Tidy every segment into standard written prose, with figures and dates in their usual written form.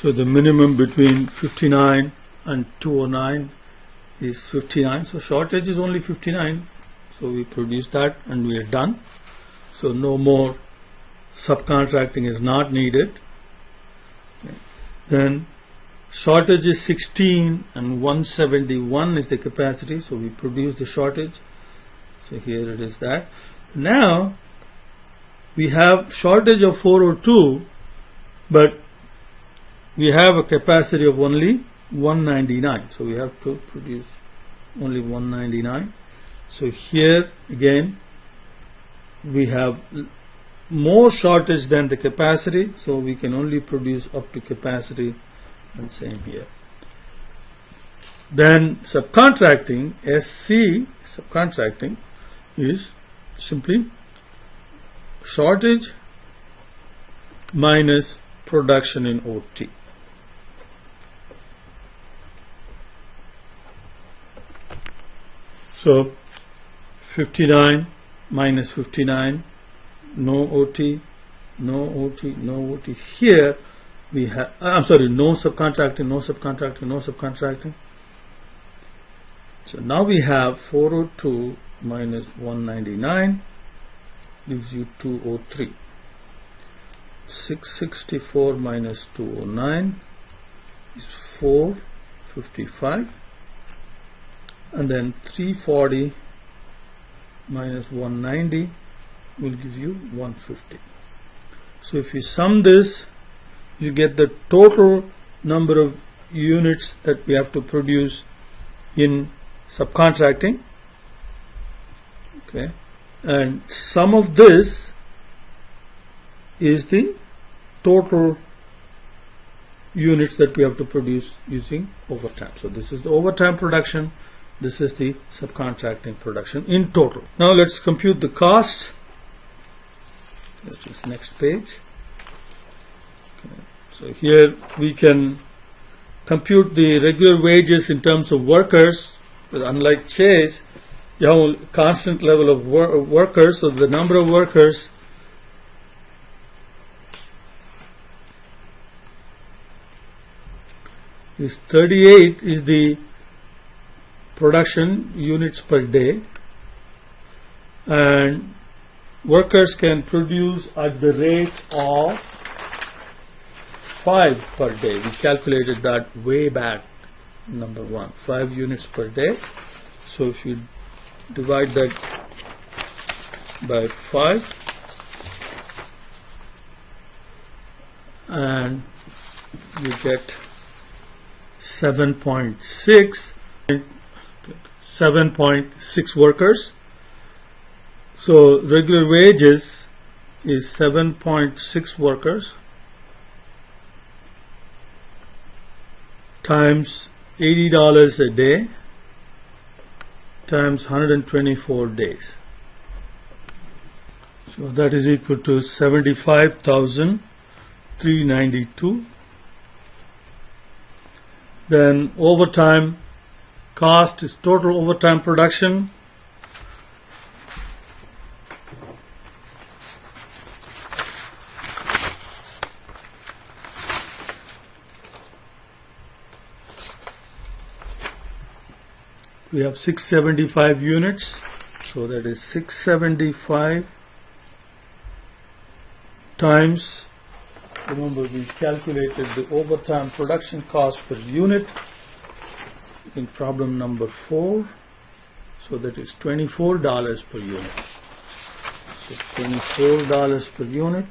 So the minimum between 59 and 209 is 59. So shortage is only 59. So we produce that and we are done. So no more subcontracting is not needed. Okay. Then shortage is 16 and 171 is the capacity. So we produce the shortage. So here it is that. Now we have shortage of 402, but we have a capacity of only 199. So we have to produce only 199. So here again we have more shortage than the capacity, so we can only produce up to capacity, and same here. Then subcontracting, SC subcontracting is simply shortage minus production in OT. So 59 minus 59, no OT, no OT, no OT. Here we have, no subcontracting, no subcontracting, no subcontracting. So now we have 402 minus 199 gives you 203. 664 minus 209 is 455. And then 340 minus 190 will give you 150. So if you sum this, you get the total number of units that we have to produce in subcontracting. Okay, and sum of this is the total units that we have to produce using overtime. So this is the overtime production. This is the subcontracting production in total. Now let's compute the cost. This is next page. Okay. So here we can compute the regular wages in terms of workers. But unlike Chase, you have a constant level of workers. So the number of workers is 38 is the production units per day, and workers can produce at the rate of 5 per day. We calculated that way back, number 1, 5 units per day. So if you divide that by 5 and you get 7.6 workers. So regular wages is 7.6 workers times $80 a day times 124 days. So that is equal to 75,392. Then overtime cost is total overtime production. We have 675 units, so that is 675 times, remember we calculated the overtime production cost per unit in problem number 4, so that is $24 per unit. So $24 per unit,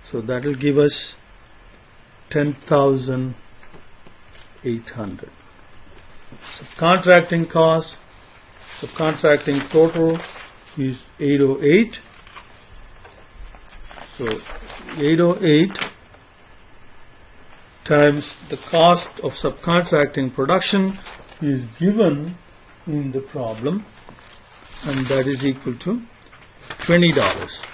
so that will give us 10,800. Subcontracting cost, subcontracting total is 808. So 808 times the cost of subcontracting production is given in the problem, and that is equal to $20.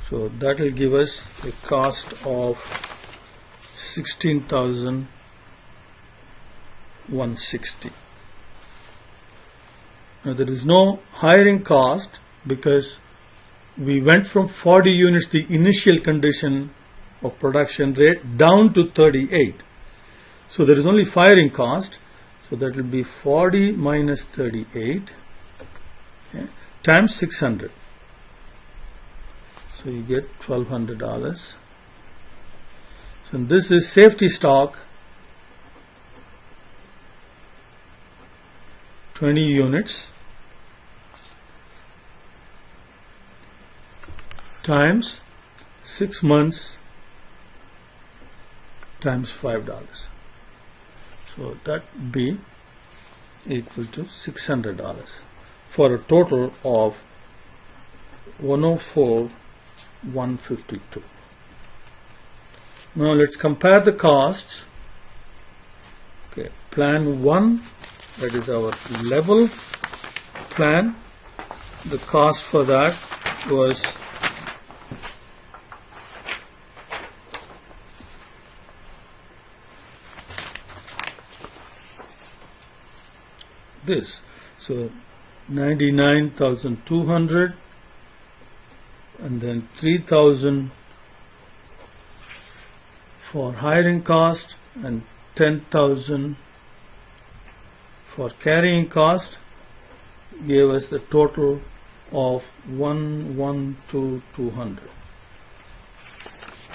So that will give us a cost of 16,160. Now there is no hiring cost because we went from 40 units, the initial condition of production rate, down to 38. So there is only firing cost. So that will be 40 minus 38, okay, times 600. So you get $1,200. So this is safety stock, 20 units, times 6 months times $5. So that would be equal to $600 for a total of 104,152. Now let's compare the costs. Okay, plan 1, that is our level plan. The cost for that was this. So 99,200, and then 3,000 for hiring cost and 10,000 for carrying cost, gave us the total of 112,200.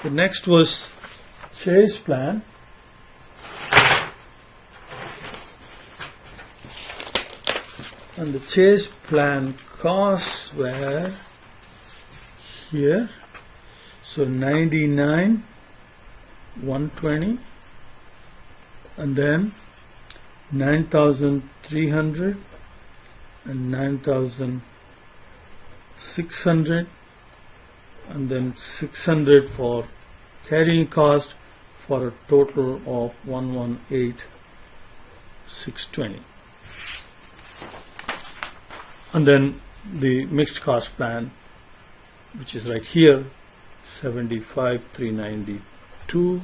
The next was chase plan. And the chase plan costs were here. So 99,120, and then 9,300 and 9,600, and then 600 for carrying cost, for a total of 118,620. And then the mixed cost plan, which is right here, 75,392,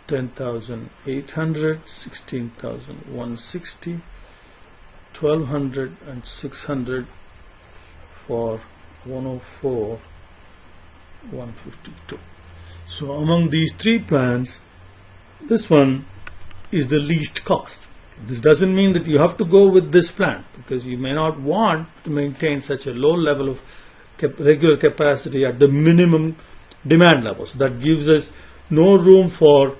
10,800, 16,160, 1,200 and 600 for 104,152. So among these three plans, this one is the least cost. This doesn't mean that you have to go with this plan, because you may not want to maintain such a low level of regular capacity at the minimum demand levels. That gives us no room for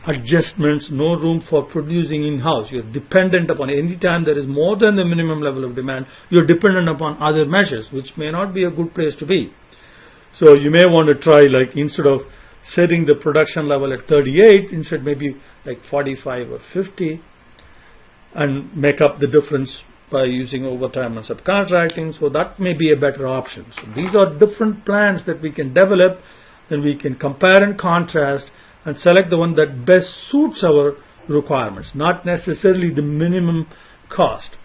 adjustments, no room for producing in-house. You're dependent upon, any time there is more than the minimum level of demand, you're dependent upon other measures, which may not be a good place to be. So you may want to try, like, instead of setting the production level at 38, instead maybe like 45 or 50, and make up the difference by using overtime and subcontracting. So that may be a better option. So these are different plans that we can develop, and we can compare and contrast and select the one that best suits our requirements, not necessarily the minimum cost.